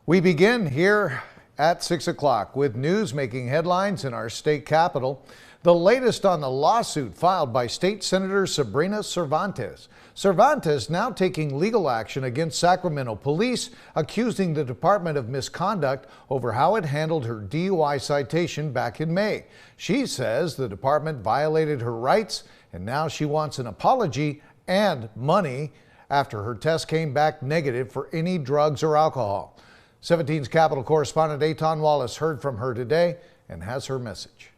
We begin here at 6 o'clock with news making headlines in our state capital. The latest on the lawsuit filed by State Senator Sabrina Cervantes. Cervantes now taking legal action against Sacramento police, accusing the department of misconduct over how it handled her DUI citation back in May. She says the department violated her rights, and now she wants an apology and money after her test came back negative for any drugs or alcohol. 17's Capitol correspondent Aton Wallace heard from her today and has her message.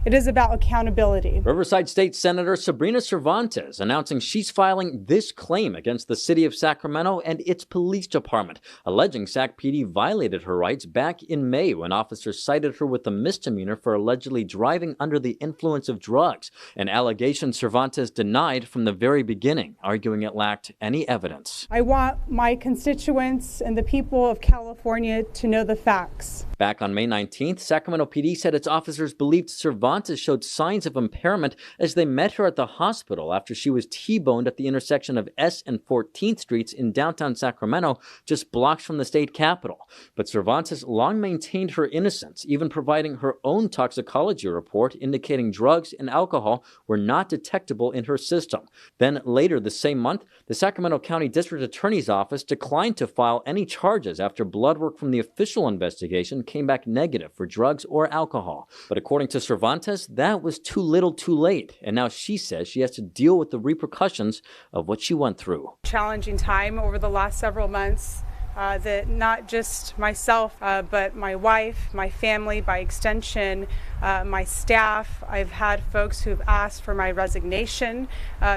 It is about accountability. Riverside State Senator Sabrina Cervantes announcing she's filing this claim against the city of Sacramento and its police department, alleging Sac PD violated her rights back in May when officers cited her with a misdemeanor for allegedly driving under the influence of drugs, an allegation Cervantes denied from the very beginning, arguing it lacked any evidence. I want my constituents and the people of California to know the facts. Back on May 19th, Sacramento PD said its officers believed Cervantes showed signs of impairment as they met her at the hospital after she was T-boned at the intersection of S and 14th Streets in downtown Sacramento, just blocks from the state capitol. But Cervantes long maintained her innocence, even providing her own toxicology report indicating drugs and alcohol were not detectable in her system. Then later the same month, the Sacramento County District Attorney's Office declined to file any charges after blood work from the official investigation came back negative for drugs or alcohol. But according to Cervantes, that was too little too late, and now she says she has to deal with the repercussions of what she went through. Challenging time over the last several months that not just myself, but my wife, my family, by extension, my staff. I've had folks who've asked for my resignation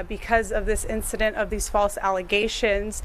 because of this incident, of these false allegations.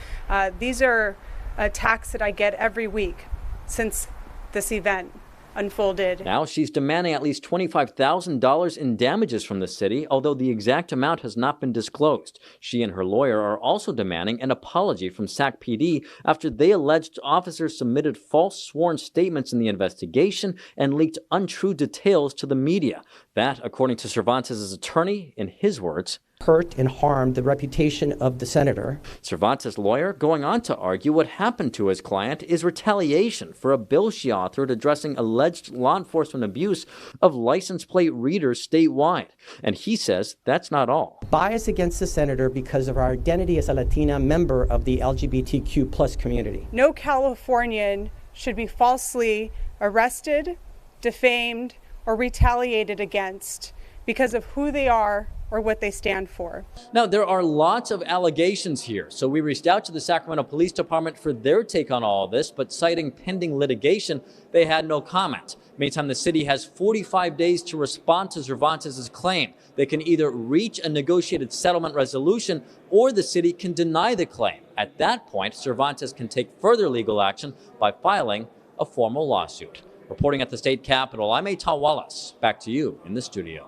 These are attacks that I get every week since this event unfolded. Now she's demanding at least $25,000 in damages from the city, although the exact amount has not been disclosed. She and her lawyer are also demanding an apology from Sac PD after they alleged officers submitted false sworn statements in the investigation and leaked untrue details to the media. That, according to Cervantes' attorney, in his words, hurt and harmed the reputation of the senator. Cervantes' lawyer going on to argue what happened to his client is retaliation for a bill she authored addressing alleged law enforcement abuse of license plate readers statewide. And he says that's not all. Bias against the senator because of our identity as a Latina member of the LGBTQ plus community. No Californian should be falsely arrested, defamed, or retaliated against because of who they are or what they stand for. Now, there are lots of allegations here, so we reached out to the Sacramento Police Department for their take on all of this, but citing pending litigation, they had no comment. Meantime, the city has 45 days to respond to Cervantes' claim. They can either reach a negotiated settlement resolution or the city can deny the claim. At that point, Cervantes can take further legal action by filing a formal lawsuit. Reporting at the state capitol, I'm Aton Wallace. Back to you in the studio.